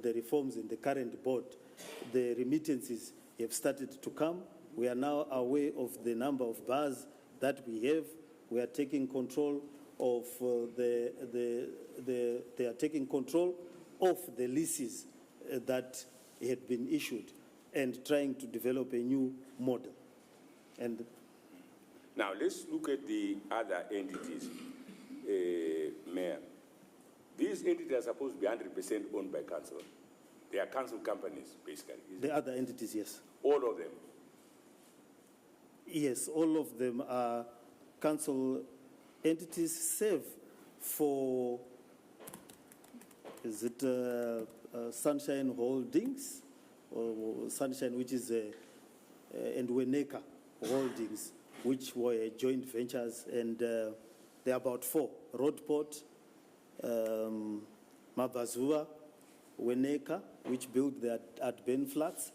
the reforms in the current board, the remittances have started to come. We are now aware of the number of bars that we have. We are taking control of they are taking control of the leases that had been issued and trying to develop a new model. And now let's look at the other entities, Mayor. These entities are supposed to be 100% owned by council. They are council companies, basically. The other entities, yes. All of them? Yes, all of them are council entities, save for, is it Sunshine Holdings, or Sunshine, which is, and Weneka Holdings, which were joint ventures, and there are about 4, Roadport, Mabazua, Weneka, which built the Adben flats,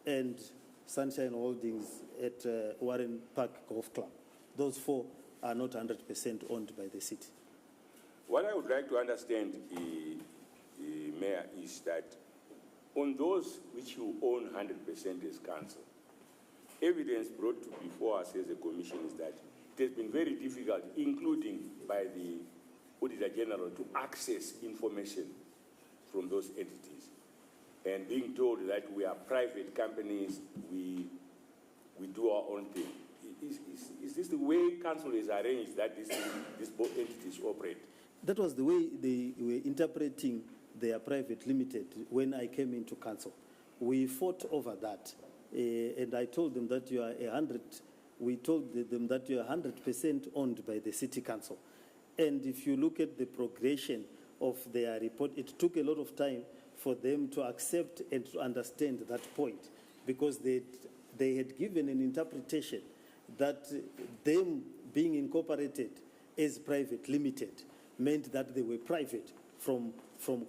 and Sunshine Holdings at Warren Park Golf Club. Those 4 are not 100% owned by the city. What I would like to understand, Mayor, is that on those which you own 100% as council, evidence brought before us as a commission is that it has been very difficult, including by the Auditor General, to access information from those entities. And being told that we are private companies, we do our own thing. Is this the way council is arranged that these both entities operate? That was the way they were interpreting their private limited when I came into council. We fought over that, and I told them that you are 100. We told them that you are 100% owned by the city council. And if you look at the progression of their report, it took a lot of time for them to accept and to understand that point, because they had given an interpretation that them being incorporated as private limited meant that they were private from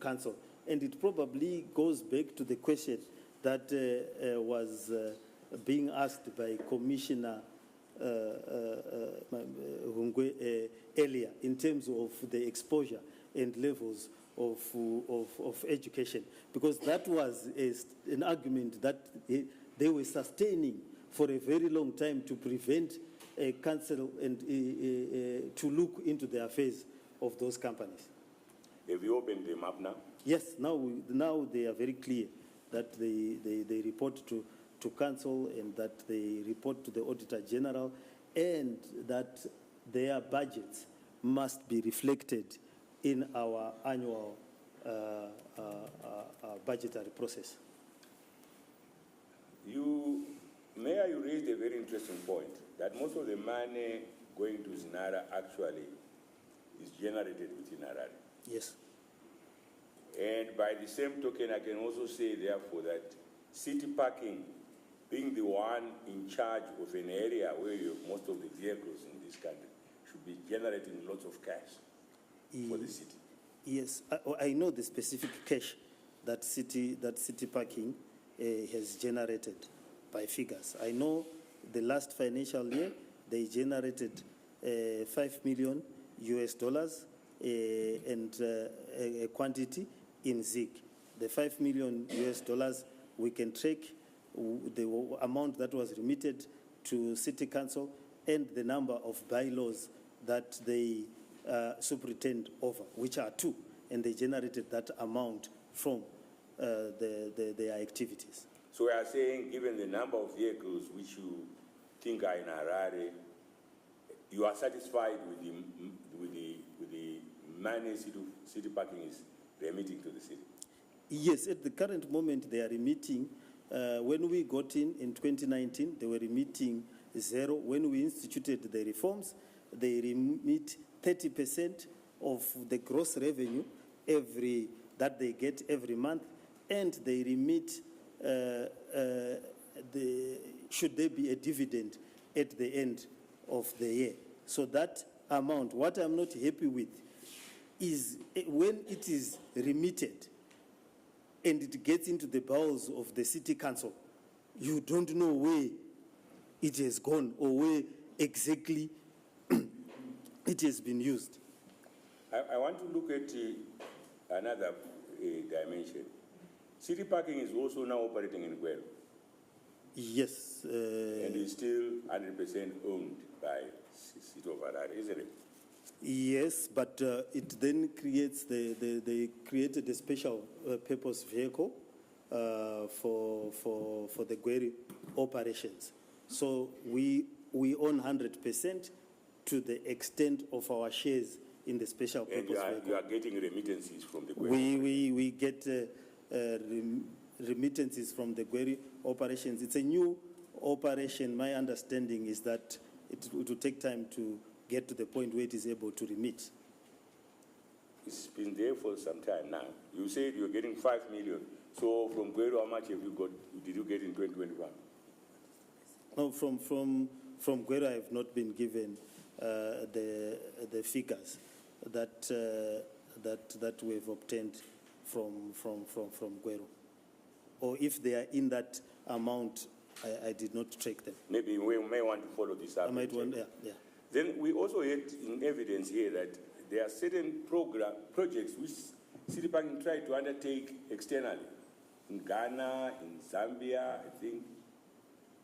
council. And it probably goes back to the question that was being asked by Commissioner Hungwe earlier in terms of the exposure and levels of education, because that was an argument that they were sustaining for a very long time to prevent council and to look into the affairs of those companies. Have you opened them up now? Yes, now they are very clear that they report to council and that they report to the Auditor General, and that their budgets must be reflected in our annual budgetary process. Mayor, you raised a very interesting point, that most of the money going to Zinara actually is generated within Harare. Yes. And by the same token, I can also say, therefore, that city parking, being the one in charge of an area where you have most of the vehicles in this country, should be generating lots of cash for the city. Yes, I know the specific cash that city parking has generated by figures. I know the last financial year they generated $5 million and a quantity in ZIG. The $5 million we can track the amount that was remitted to City Council and the number of bylaws that they superintend over, which are 2, and they generated that amount from their activities. So we are saying, given the number of vehicles which you think are in Harare, you are satisfied with the money city parking is remitting to the city? Yes, at the current moment they are remitting. When we got in 2019, they were remitting 0. When we instituted the reforms, they remit 30% of the gross revenue that they get every month, and they remit should there be a dividend at the end of the year. So that amount, what I'm not happy with is when it is remitted and it gets into the bowels of the city council, you don't know where it has gone or where exactly it has been used. I want to look at another dimension. City Parking is also now operating in Guero Yes. and is still 100% owned by City of Harare, isn't it? Yes, but it then creates they created a special purpose vehicle for the Gweri operations. So we own 100% to the extent of our shares in the special And purpose vehicle. you are getting remittances from the Gweri. We get remittances from the Gweri operations. It's a new operation. My understanding is that it will take time to get to the point where it is able to remit. It's been there for some time now. You said you're getting 5 million. So from Gwero, how much have you got? Did you get in 2021? No, from Gwero, I have not been given the figures that we have obtained from Gwero, or if they are in that amount, I did not track them. Maybe we may want to follow this up. I might want, yeah. Then we also had in evidence here that there are certain projects which City Bank tried to undertake externally in Ghana, in Zambia, I think,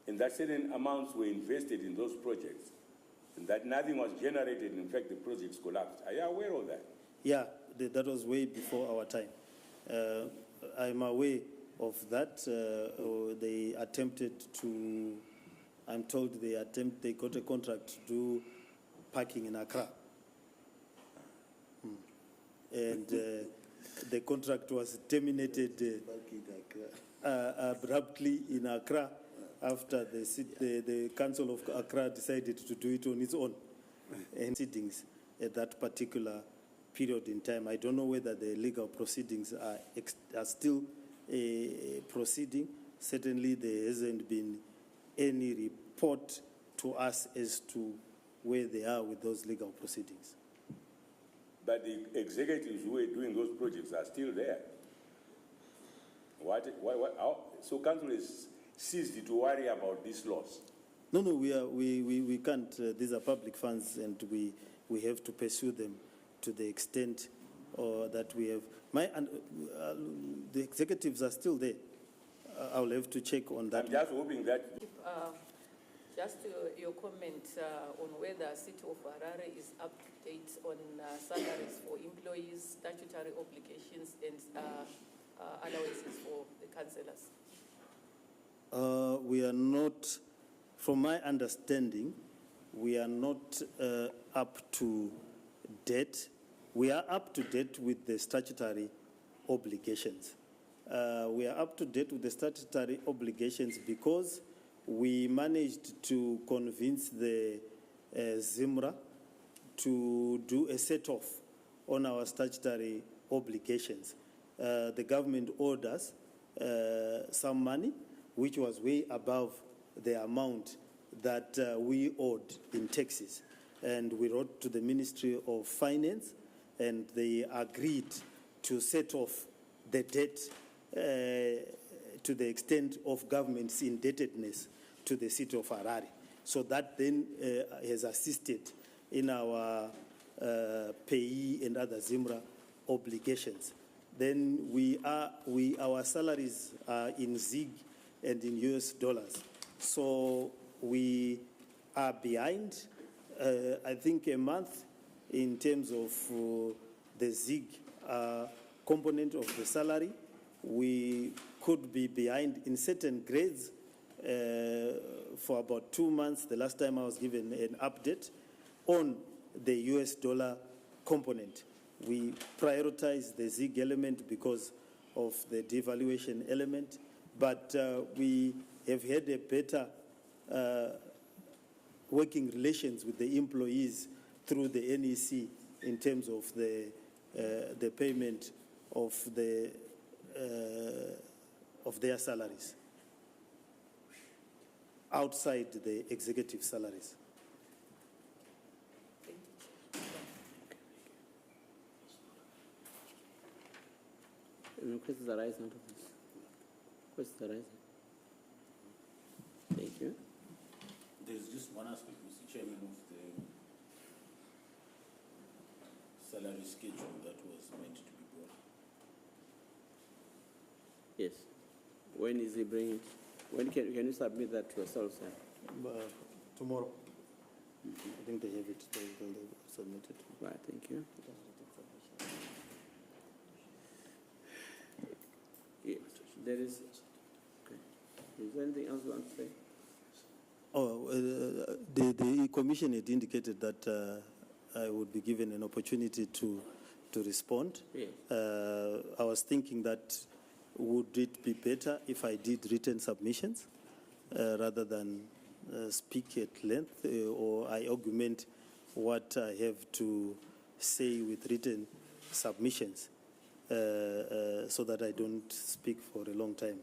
and that certain amounts were invested in those projects, and that nothing was generated. In fact, the projects collapsed. Are you aware of that? Yeah, that was way before our time. I'm aware of that. They attempted to, I'm told they got a contract to do parking in Accra. And the contract was terminated abruptly in Accra after the Council of Accra decided to do it on its own. And proceedings at that particular period in time. I don't know whether the legal proceedings are still proceeding. Certainly there hasn't been any report to us as to where they are with those legal proceedings. But the executives who were doing those projects are still there. So council is ceased to worry about this loss? No, we can't. These are public funds, and we have to pursue them to the extent that we have. The executives are still there. I'll have to check on that. I'm just hoping that. Just your comment on whether City of Harare is up to date on salaries for employees, statutory obligations, and allowances for the councillors. We are not, from my understanding, we are not up to date. We are up to date with the statutory obligations. We are up to date with the statutory obligations because we managed to convince the ZIMRA to do a set-off on our statutory obligations. The government owed us some money, which was way above the amount that we owed in taxes. And we wrote to the Ministry of Finance, and they agreed to set off the debt to the extent of government's indebtedness to the City of Harare. So that then has assisted in our payee and other ZIMRA obligations. Then our salaries are in ZiG and in US dollars. So we are behind, I think, a month in terms of the ZiG component of the salary. We could be behind in certain grades for about 2 months. The last time I was given an update on the US dollar component. We prioritize the ZiG element because of the devaluation element, but we have had a better working relations with the employees through the NEC in terms of the payment of their salaries outside the executive salaries. Any questions arise out of this? Questions arise? Thank you. There's just one aspect, Mr. Chairman, of the salary schedule that was meant to be brought. Yes. When is he bringing it? When can you submit that to yourself, sir? Tomorrow. I think they have it. They'll submit it. Right, thank you. Yes, there is. Okay. Is there anything else you want to say? Oh, the commission had indicated that I would be given an opportunity to respond. Yes. I was thinking that would it be better if I did written submissions rather than speak at length, or I augment what I have to say with written submissions so that I don't speak for a long time.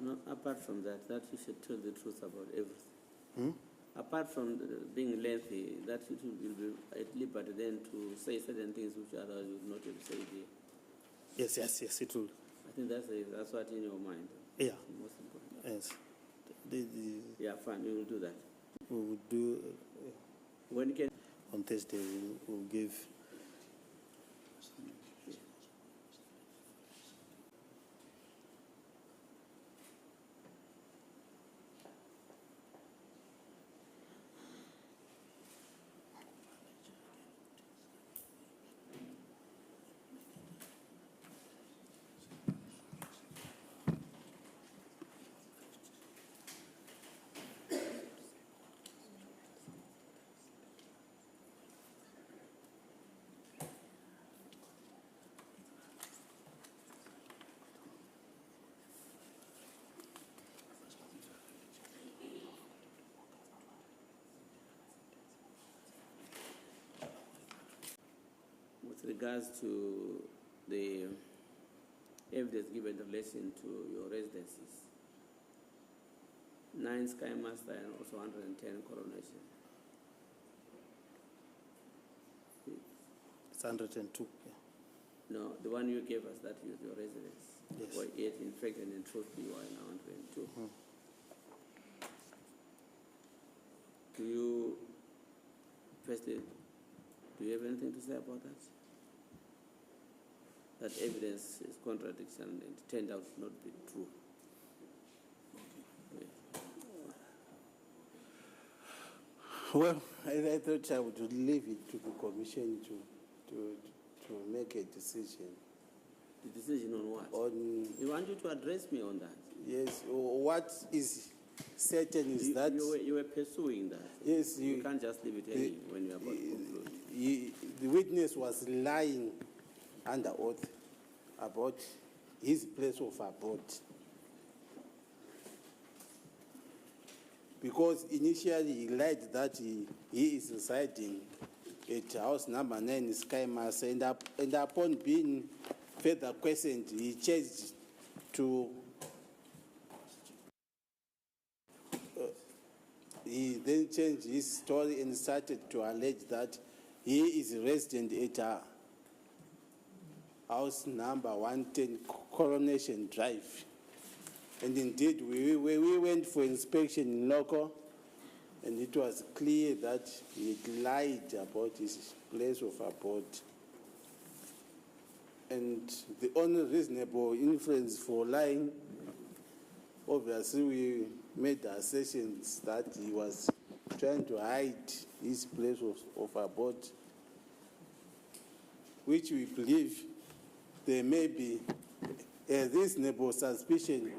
No, apart from that you should tell the truth about everything. Hmm? Apart from being lengthy, that you will be at liberty then to say certain things which otherwise you would not have said here. Yes, it will. I think that's what in your mind. Yeah. That's the most important. Yes. Yeah, fine, we will do that. We will do, When can... on Thursday, we'll give. With regards to the evidence given in relation to your residences, 9 Sky Master and also 110 Coronation. It's 102. Yeah. No, the one you gave us, that is your residence. Yes. For 8, in fact, and in truth, you are now 102. Mm-hmm. Do you, firstly, do you have anything to say about that? That evidence is contradiction and it turned out to not be true. Well, I thought I would leave it to the commission to make a decision. The decision on what? On, You want you to address me on that. yes, what is certain is that You were pursuing that. yes, You can't just leave it any when you're about to conclude. the witness was lying under oath about his place of abode. Because initially he lied that he is residing at house number 9 Sky Mass, and upon being further questioned, he changed to he then changed his story and started to allege that he is resident at house number 110 Coronation Drive. And indeed, we went for inspection in local, and it was clear that he lied about his place of abode. And the only reasonable inference for lying, obviously, we made the assertions that he was trying to hide his place of abode, which we believe there may be a reasonable suspicion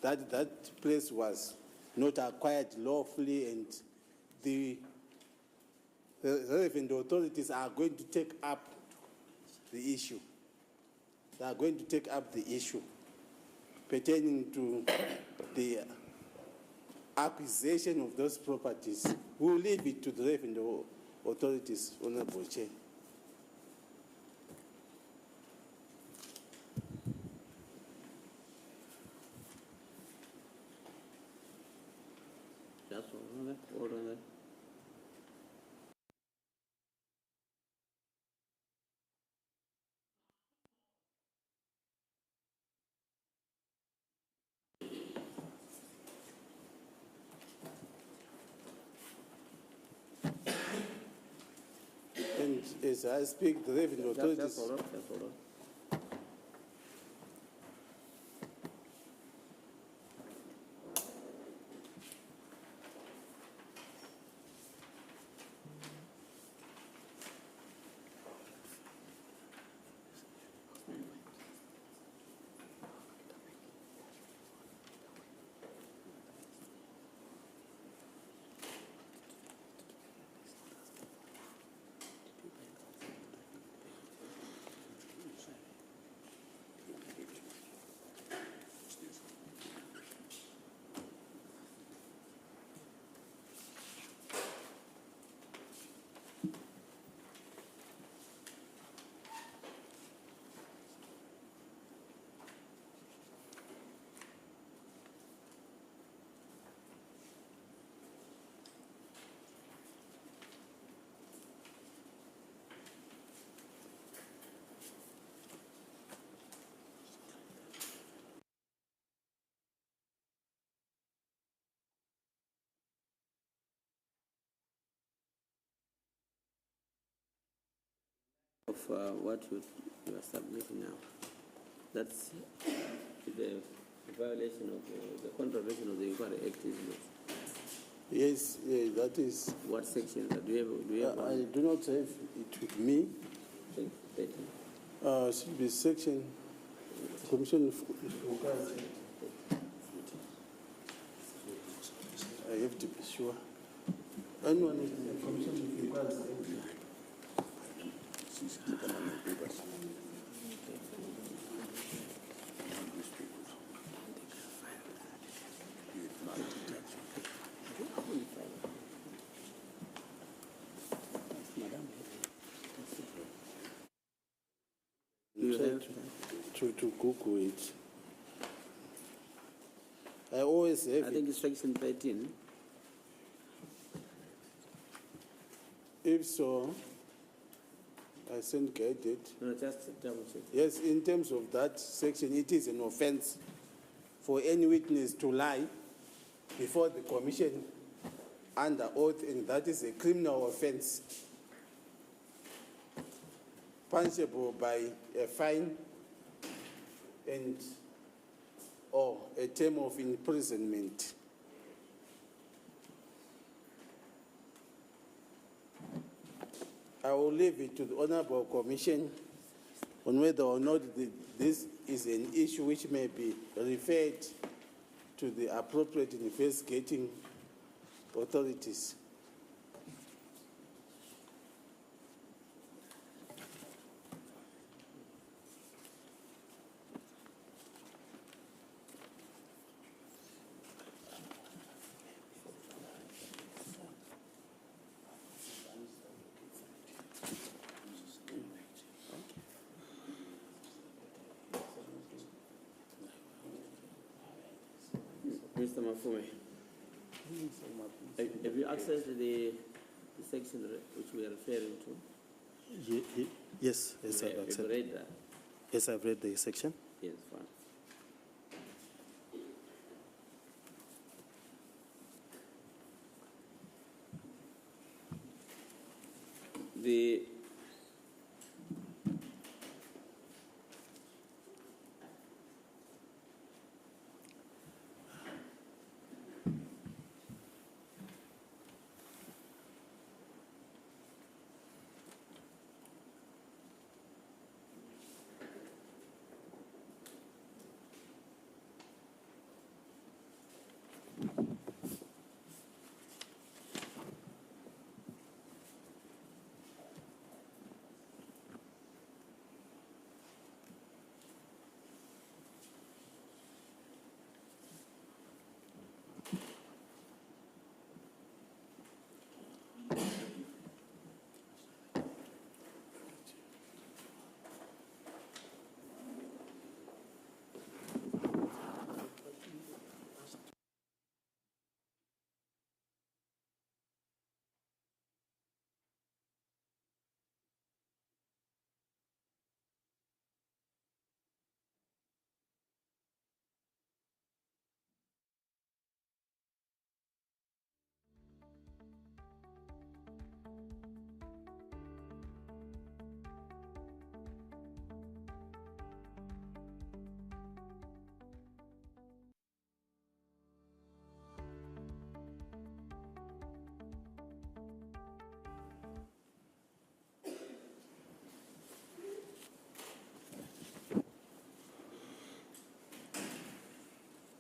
that that place was not acquired lawfully, and the relevant authorities are going to take up the issue. They are going to take up the issue pertaining to the acquisition of those properties. We will leave it to the relevant authorities, Honorable Chair. That's all on that. And as I speak, the relevant authorities. That's all right. what you are submitting now. That's the violation of the contravention of the Inquiry Act, isn't it? Yes, that is. What sections do you have? I do not have it with me. Should be section commission. I have to be sure. Anyone is in the commission requires. You have to Google it. I always have I it. think it's section 13. If so, I send guided. No, just double check. Yes, in terms of that section, it is an offense for any witness to lie before the commission under oath, and that is a criminal offense, punishable by a fine and or a term of imprisonment. I will leave it to the Honorable Commission on whether or not this is an issue which may be referred to the appropriate investigating authorities. Mr. Mafume, have you accessed the section which we are referring to? Yes, yes, I've Have you accepted. read that? Yes, I've read the section. Yes, fine. The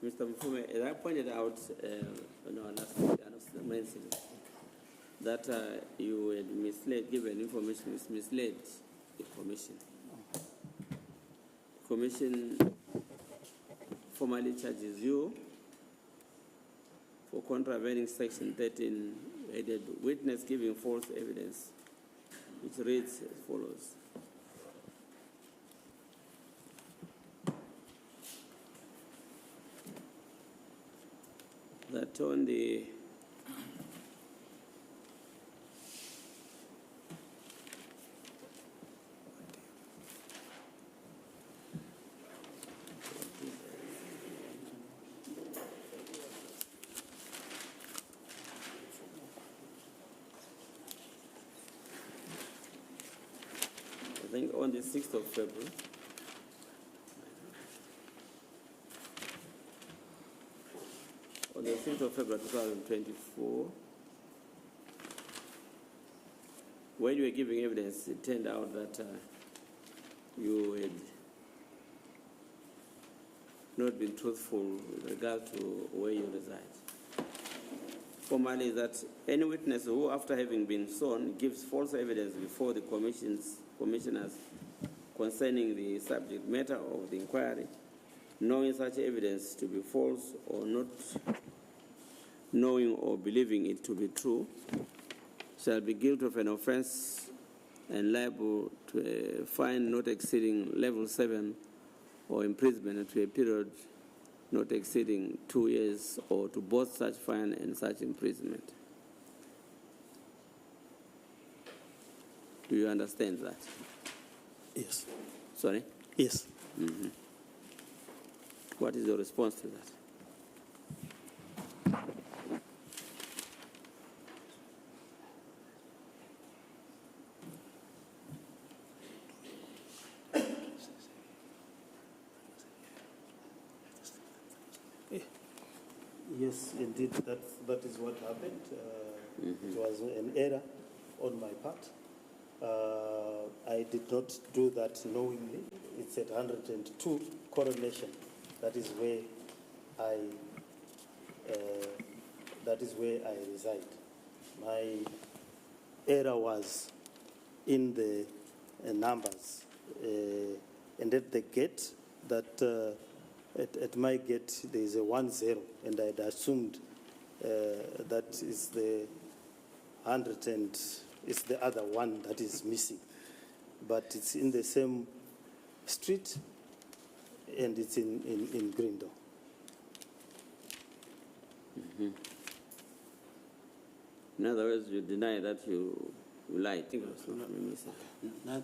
Mr. Mfume, as I pointed out in our last mention, that you had misled, given information which misled the commission. The commission formally charges you for contravening section 13, headed witness giving false evidence, which reads as follows. That on the I on the 6th of February, on the 6th of February 2024, when you were giving evidence, it turned out that you had not been truthful with regard to where you reside. Formally, that any witness who, after having been sworn, gives false evidence before the commissioners concerning the subject matter of the inquiry, knowing such evidence to be false or not knowing or believing it to be true, shall be guilty of an offense and liable to a fine not exceeding level 7 or imprisonment to a period not exceeding 2 years, or to both such fine and such imprisonment. Do you understand that? Yes. Sorry? Yes. Mm-hmm. What is your response to that? Yes, indeed, that is what happened. It was an error on my part. I did not do that knowingly. It's at 102 Coronation. That is where I reside. My error was in the numbers, and at the gate that. At my gate, there is a 10, and I had assumed that is the 100 and it's the other one that is missing. But it's in the same street, and it's in Grindon. Mm-hmm. In other words, you deny that you lied. Not.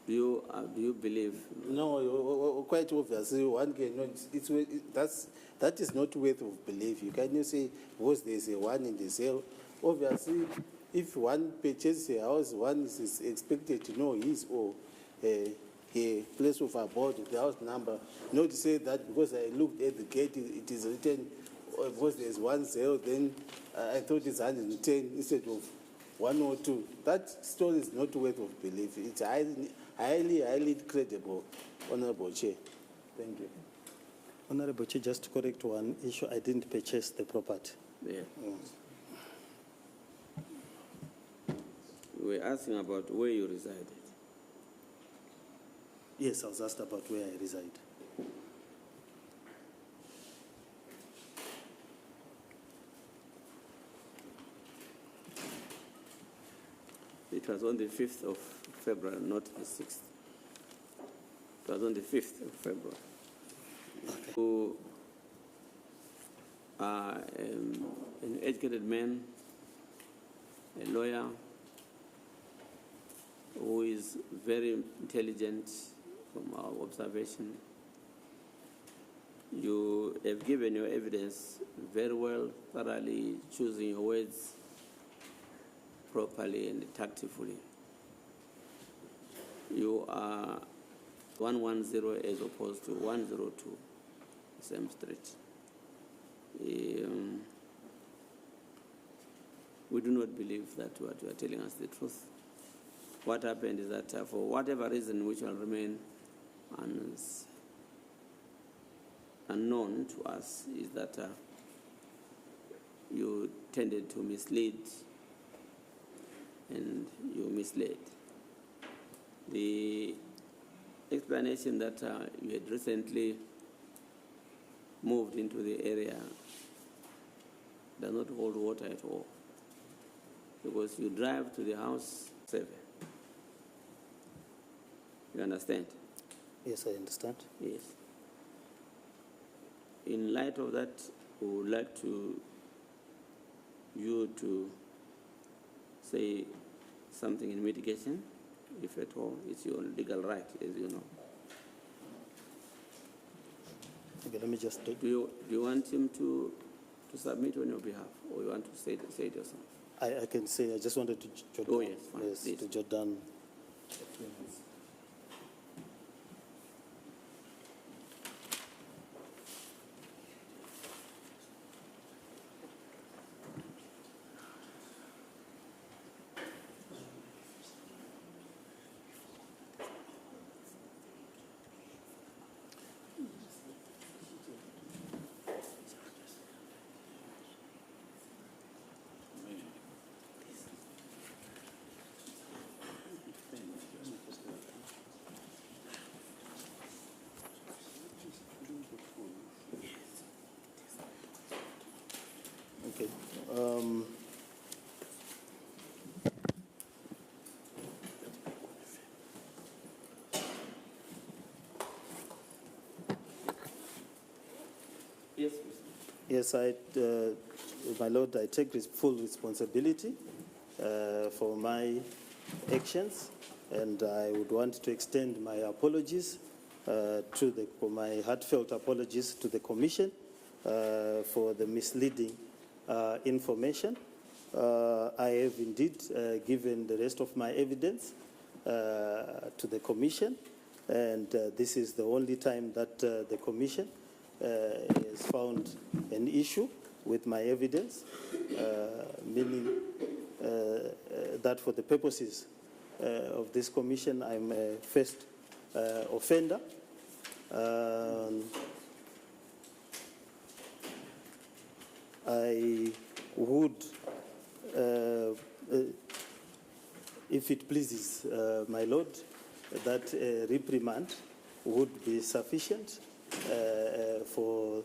Do you believe? No, quite obviously, one cannot. That is not worth of belief. You cannot say because there is a one in the cell. Obviously, if one purchases a house, one is expected to know his or her place of abode, the house number. Not to say that because I looked at the gate, it is written because there is one cell, then I thought it's 110 instead of 102. That story is not worth of belief. It's highly credible, Honorable Chair. Thank you. Honorable Chair, just to correct one issue, I didn't purchase the property. Yeah. We were asking about where you resided. Yes, I was asked about where I reside. It was on the 5th of February, not the 6th. It was on the 5th of February. Okay. Who are an educated man, a lawyer, who is very intelligent from our observation. You have given your evidence very well, thoroughly choosing your words properly and tactfully. You are 110 as opposed to 102, same street. We do not believe that what you are telling us the truth. What happened is that for whatever reason which will remain unknown to us is that you tended to mislead and you misled. The explanation that you had recently moved into the area does not hold water at all, because you drive to the house 7. You understand? Yes, I understand. Yes. In light of that, we would like you to say something in mitigation, if at all. It's your legal right, as you know. Okay, let me just do. Do you want him to submit on your behalf, or you want to say it yourself? I can say, I just wanted to jot Oh, down. yes, fine, Yes, please. to jot down. Yes, please. Yes, my Lord, I take full responsibility for my actions, and I would want to extend my apologies my heartfelt apologies to the Commission for the misleading information. I have indeed given the rest of my evidence to the Commission, and this is the only time that the Commission has found an issue with my evidence, meaning that for the purposes of this Commission, I'm a first offender. I would, if it pleases my Lord, that reprimand would be sufficient for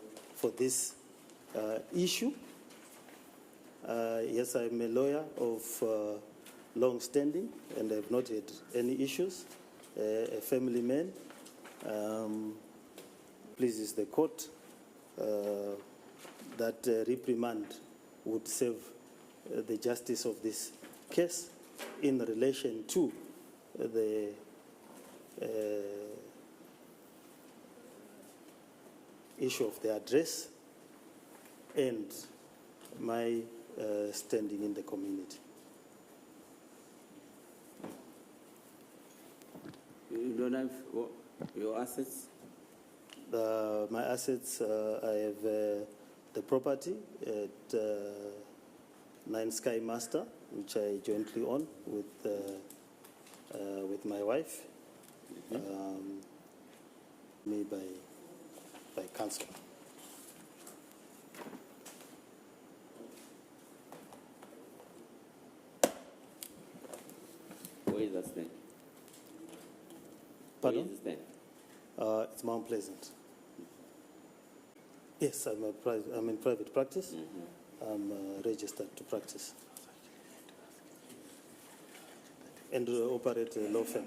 this issue. Yes, I'm a lawyer of long standing and I've not had any issues. A family man pleases the court that reprimand would serve the justice of this case in relation to the issue of the address and my standing in the community. You don't have your assets? My assets, I have the property at 9 Sky Master, which I jointly own with my wife, made by council. Where is that stand? Pardon? Where is the stand? It's Mount Pleasant. Yes, I'm in private practice. I'm registered to practice and operate a law firm,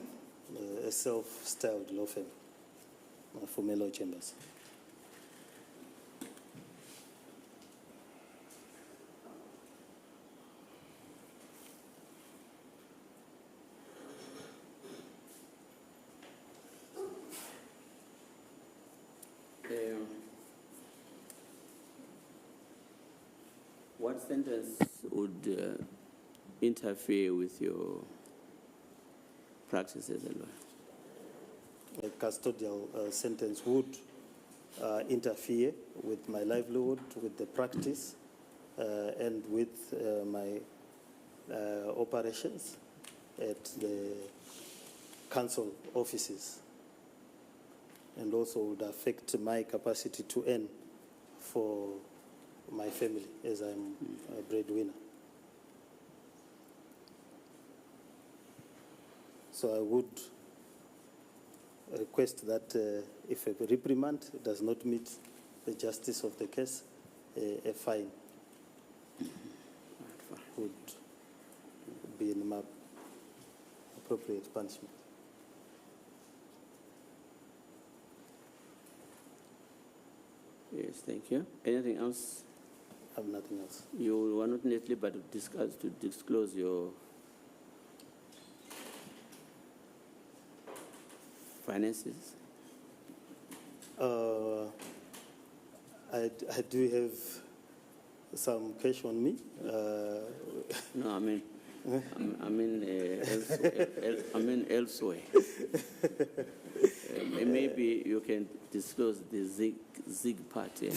a self-styled law firm for Melo Chambers. What sentence would interfere with your practice as a lawyer? A custodial sentence would interfere with my livelihood, with the practice, and with my operations at the council offices, and also would affect my capacity to earn for my family as I'm a breadwinner. So I would request that if a reprimand does not meet the justice of the case, a fine would be an appropriate punishment. Yes, thank you. Anything else? I have nothing else. You were not neatly but to disclose your finances. I do have some cash on me. No, I mean elsewhere. Maybe you can disclose the zig party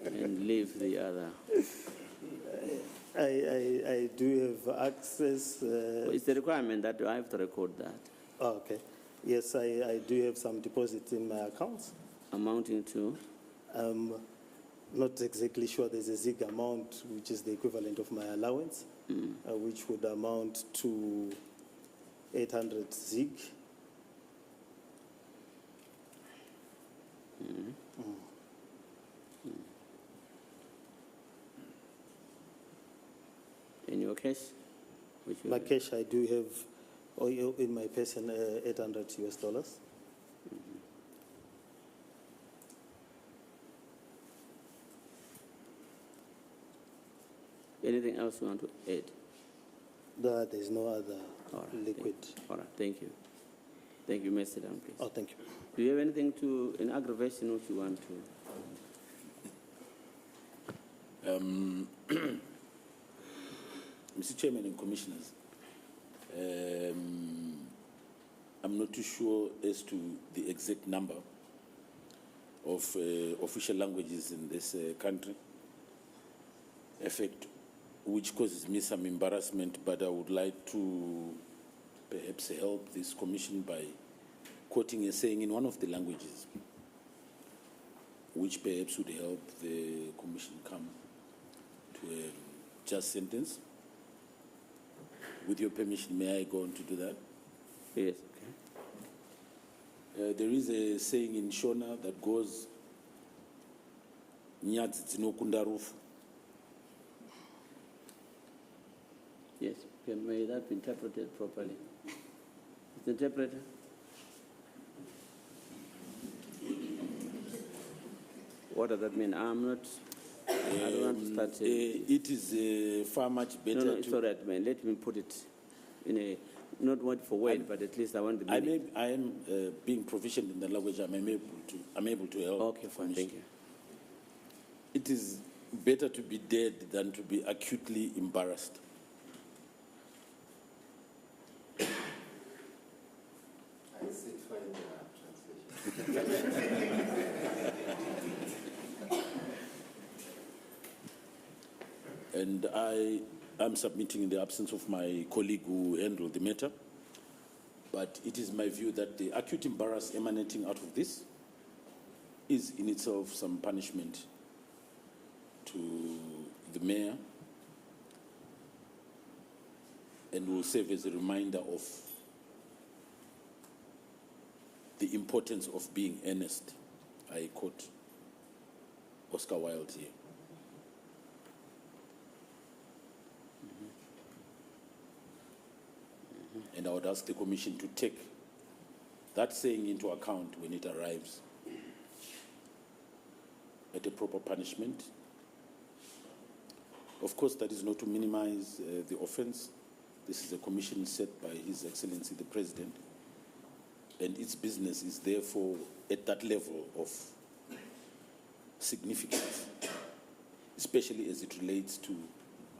and leave the other. I do have access. It's a requirement that I have to record that. Oh, okay. Yes, I do have some deposits in my accounts. Amounting to? I'm not exactly sure. There's a zig amount, which is the equivalent of my allowance, which would amount to 800 zig. In your case? My cash, I do have in my person $800 US. Anything else you want to add? There's no other All right, liquid. All right, thank you. Thank you. May I sit down, please? Oh, thank you. Do you have anything in aggravation which you want to? Mr. Chairman and Commissioners, I'm not too sure as to the exact number of official languages in this country, effect which causes me some embarrassment, but I would like to perhaps help this commission by quoting a saying in one of the languages, which perhaps would help the commission come to a just sentence. With your permission, may I go on to do that? Yes. Okay. There is a saying in Shona that goes, "Nyadzi dzinokunda rufu." Yes. May that be interpreted properly? The interpreter. What does that mean? I'm not. I don't want to start. It is far much better. No, it's all right, man. Let me put it in a not word for word, but at least I want the meaning. I am being proficient in the language. I'm able to help. Okay, fine. Thank you. It is better to be dead than to be acutely embarrassed. I said find the translation. And I am submitting in the absence of my colleague who handled the matter. But it is my view that the acute embarrassment emanating out of this is in itself some punishment to the mayor and will serve as a reminder of the importance of being earnest. I quote Oscar Wilde here. And I would ask the Commission to take that saying into account when it arrives at a proper punishment. Of course, that is not to minimize the offense. This is a commission set by His Excellency the President, and its business is therefore at that level of significance, especially as it relates to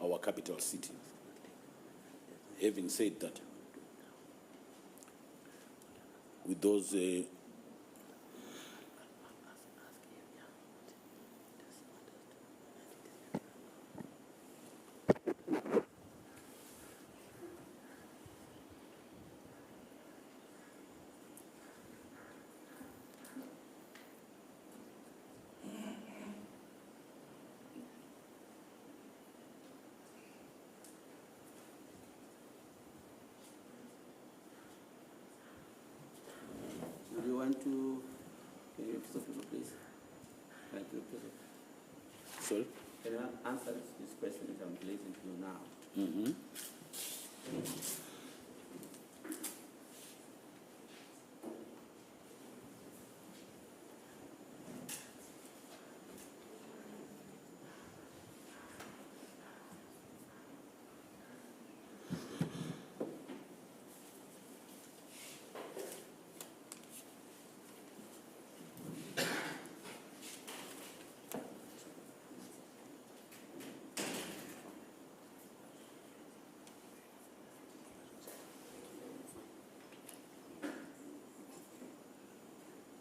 our capital city. Having said that, with those Do you want to? Can you stop it, please? Can you please? sorry? Can you answer this question that I'm relating to you now? Mm-hmm.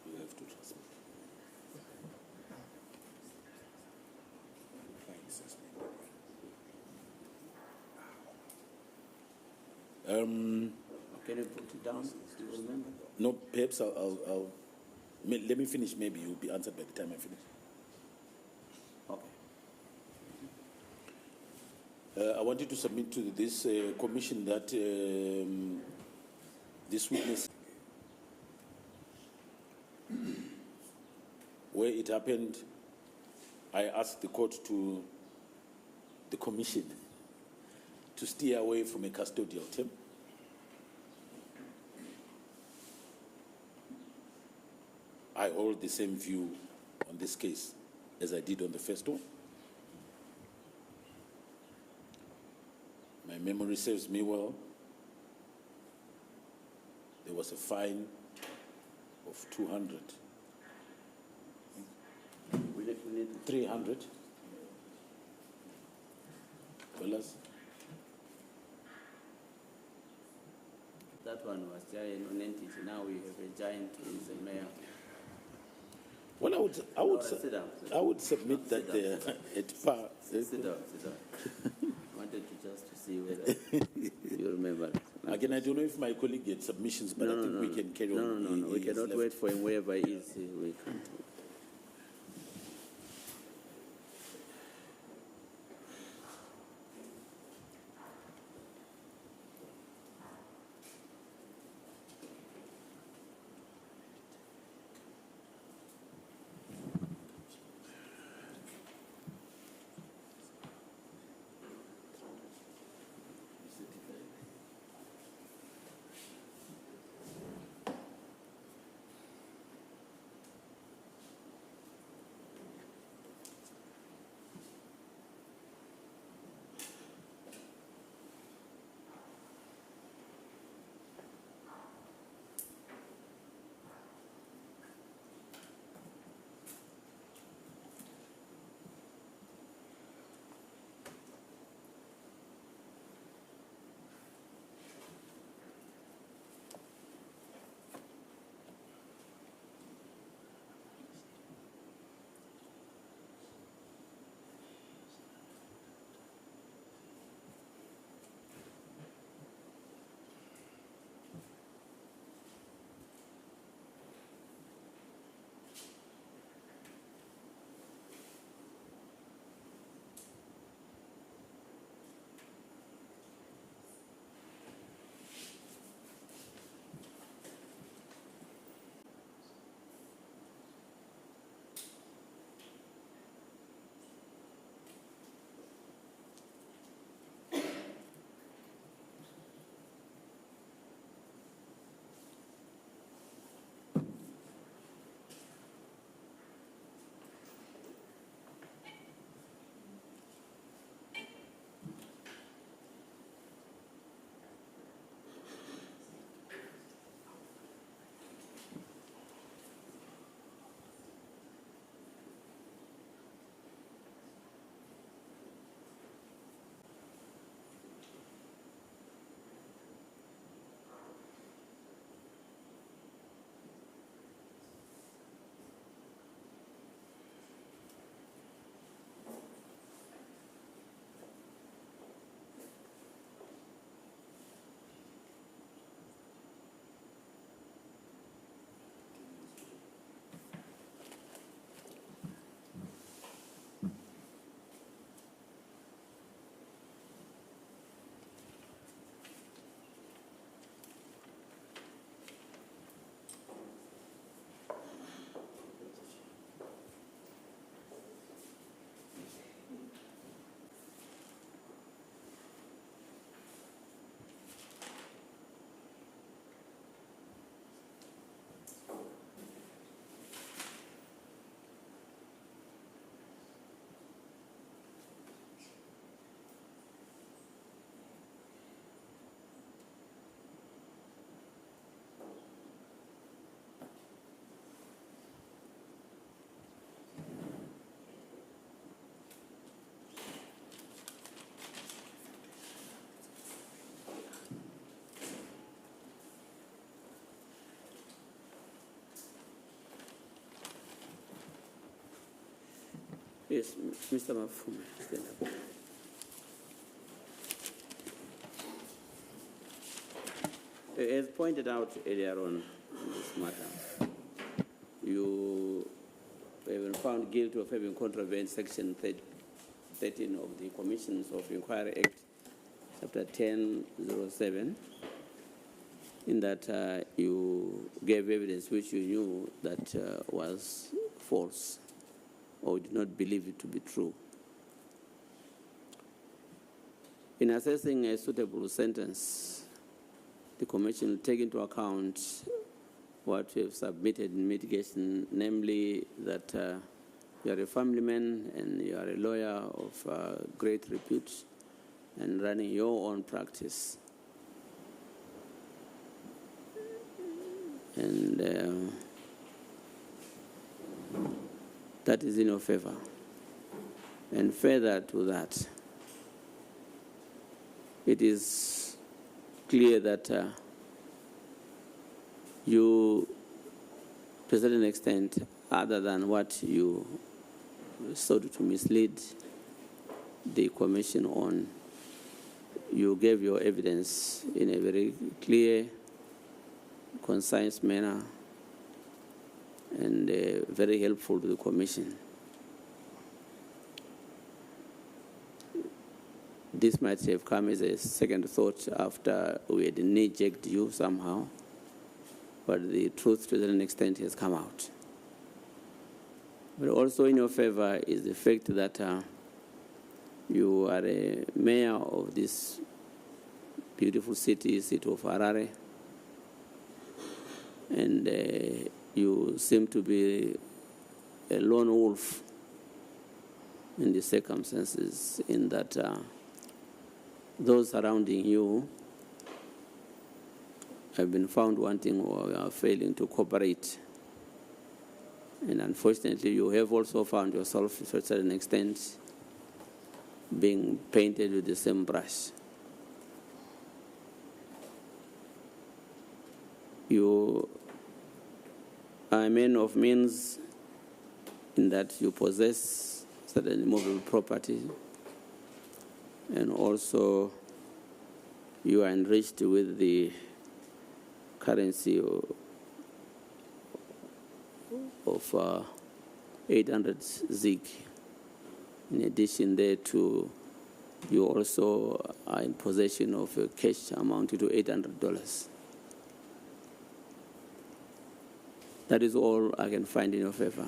You have to transmit. Can you put it down? Do you remember? No, perhaps let me finish. Maybe you'll be answered by the time I finish. Okay. I wanted to submit to this commission that this witness, where it happened, I asked the court to, the commission, to steer away from a custodial term. I hold the same view on this case as I did on the first one. my memory serves me well, there was a fine of 200, We need 300 dollars. that one was giant on entity. Now we have a giant who is the mayor. Well, Sit down. I would submit that they are at par. Sit down. I wanted to just to see whether you remember. Again, I don't know if my colleague had submissions, but I think we can carry on. No. We He has cannot left. wait for him wherever he is. We can't. Yes, Mr. Mafume, stand up. As pointed out earlier on in this matter, you have been found guilty of having contravened Section 13 of the Commissions of Inquiry Act, Chapter 1007, in that you gave evidence which you knew that was false, or did not believe it to be true. In assessing a suitable sentence, the Commission will take into account what you have submitted in mitigation, namely that you are a family man and you are a lawyer of great repute, and running your own practice. And that is in your favor. And further to that, it is clear that you, to a certain extent, other than what you sought to mislead the Commission on, you gave your evidence in a very clear, concise manner and very helpful to the Commission. This might have come as a second thought after we had knee-jerked you somehow, but the truth to a certain extent has come out. But also in your favor is the fact that you are a mayor of this beautiful city of Harare, and you seem to be a lone wolf in the circumstances, in that those surrounding you have been found wanting or are failing to cooperate. And unfortunately, you have also found yourself, to a certain extent, being painted with the same brush. You are a man of means in that you possess certain immovable property, and also you are enriched with the currency of 800 zig. In addition thereto, you also are in possession of a cash amounting to $800. That is all I can find in your favor.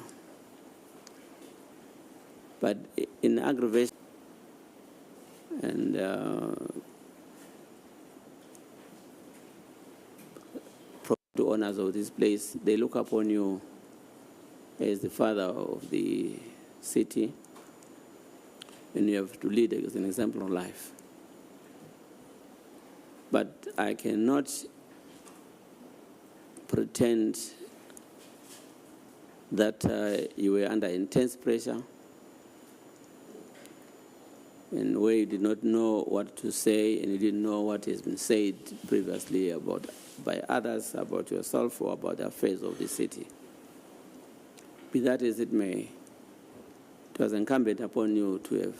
But in aggravation and property owners of this place, they look upon you as the father of the city, and you have to lead as an example of life. But I cannot pretend that you were under intense pressure and where you did not know what to say and you didn't know what has been said previously by others about yourself or about the affairs of the city. Be that as it may, it was incumbent upon you to have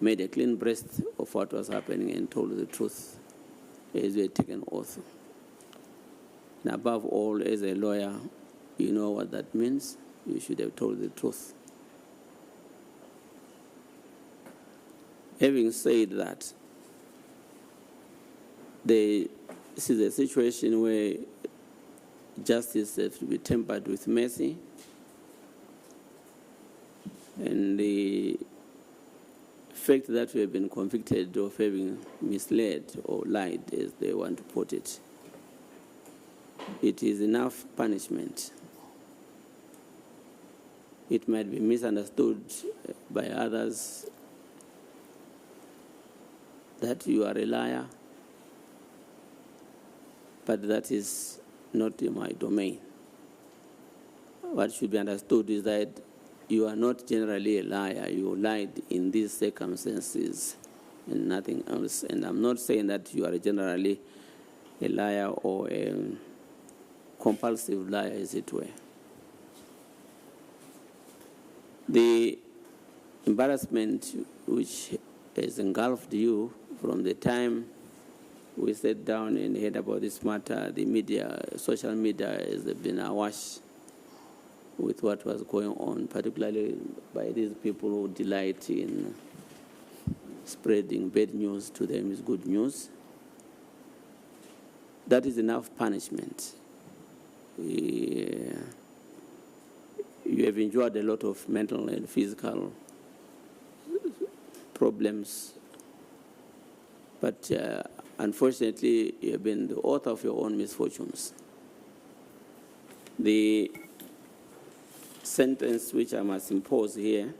made a clean breast of what was happening and told the truth as you had taken oath. And above all, as a lawyer, you know what that means. You should have told the truth. Having said that, this is a situation where justice has to be tempered with mercy, and the fact that we have been convicted of having misled or lied, as they want to put it, it is enough punishment. It might be misunderstood by others that you are a liar, but that is not in my domain. What should be understood is that you are not generally a liar. You lied in these circumstances and nothing else. And I'm not saying that you are generally a liar or a compulsive liar, as it were. The embarrassment which has engulfed you from the time we sat down and heard about this matter, the media, social media has been awash with what was going on, particularly by these people who delight in spreading bad news to them is good news. That is enough punishment. You have endured a lot of mental and physical problems, but unfortunately, you have been the author of your own misfortunes. The sentence which I must impose here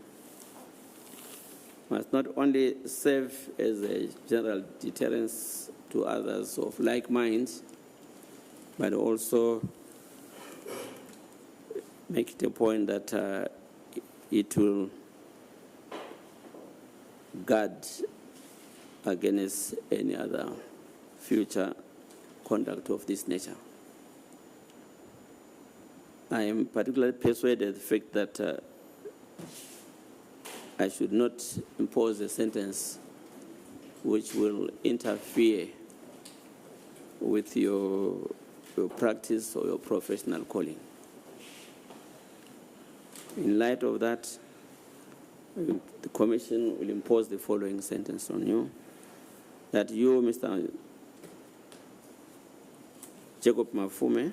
must not only serve as a general deterrence to others of like mind, but also make it a point that it will guard against any other future conduct of this nature. I am particularly persuaded of the fact that I should not impose a sentence which will interfere with your practice or your professional calling. In light of that, the Commission will impose the following sentence on you, that you, Mr. Jacob Mafume,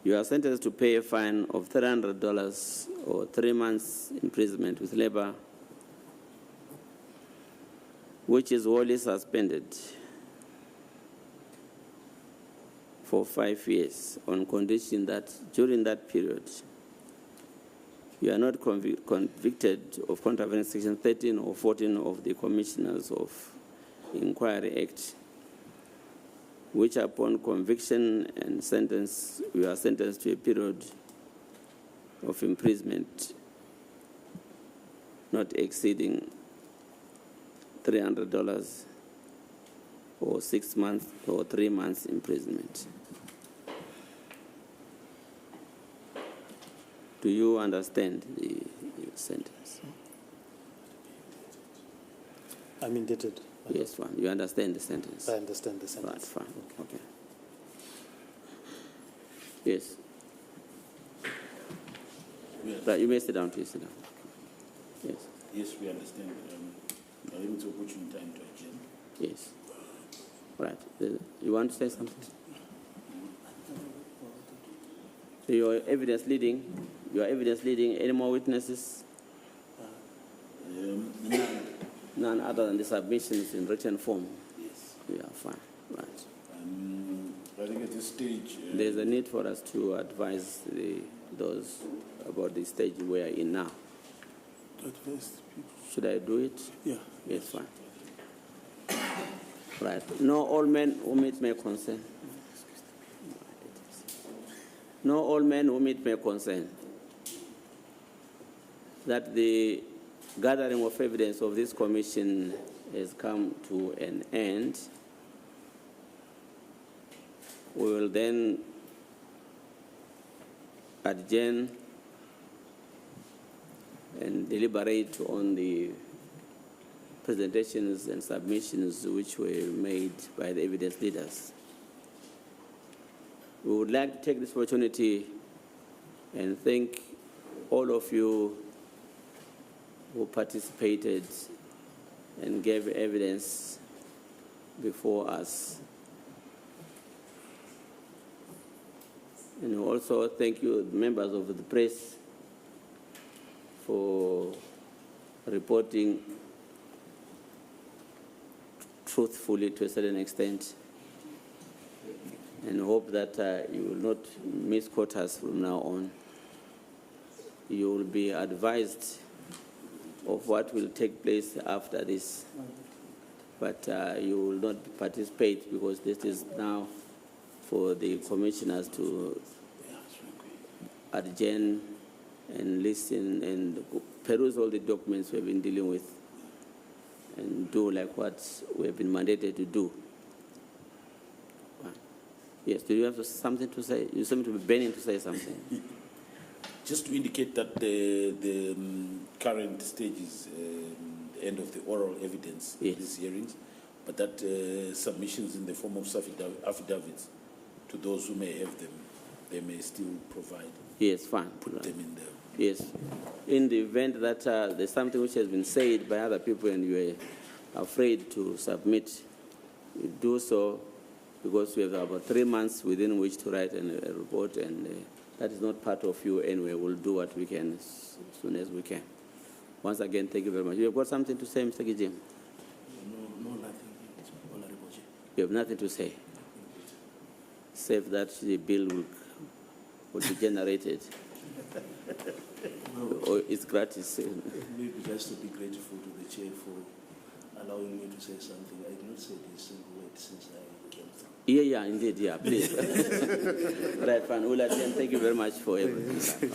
you are sentenced to pay a fine of $300 or 3 months imprisonment with labor, which is wholly suspended for 5 years on condition that during that period you are not convicted of contravening Section 13 or 14 of the Commissioners of Inquiry Act, which upon conviction and sentence, you are sentenced to a period of imprisonment not exceeding $300 or 6 months or 3 months imprisonment. Do you understand the sentence? I'm indebted. Yes, fine. You understand the sentence? I understand the sentence. Right, fine. Okay. Yes. Right, you may sit down, please sit down. Yes. Yes, we understand. Let me to put you in time to adjourn. Yes. Right. You want to say something? So your evidence leading. Any more witnesses? None. None other than the submissions in written form. Yes. Yeah, fine. Right. I think at this stage... There's a need for us to advise those about the stage we are in now. Advise the people. Should I do it? Yeah. Yes, fine. Right. No, all men whom it may concern. No, all men whom it may concern. That the gathering of evidence of this commission has come to an end. We will then adjourn and deliberate on the presentations and submissions which were made by the evidence leaders. We would like to take this opportunity and thank all of you who participated and gave evidence before us. And also thank you, members of the press, for reporting truthfully to a certain extent, and hope that you will not misquote us from now on. You will be advised of what will take place after this, but you will not participate because this is now for the commissioners to adjourn and listen and peruse all the documents we've been dealing with and do like what we have been mandated to do. Yes, do you have something to say? You seem to be burning to say something. Just to indicate that the current stage is the end of the oral evidence in these hearings, but that submissions in the form of affidavits to those who may have them, they may still provide. Yes, fine. Put them in there. Yes. In the event that there's something which has been said by other people and you are afraid to submit, you do so because we have about 3 months within which to write a report, and that is not part of you anyway. We'll do what we can as soon as we can. Once again, thank you very much. You have got something to say, Mr. Gijim? No, nothing. You have nothing to say? Save that the bill will be generated. Or it's gratis? Maybe just to be grateful to the chair for allowing me to say something. I did not say this single word since I came through. Yeah, indeed, yeah, please. Right, fine. Thank you very much for everything.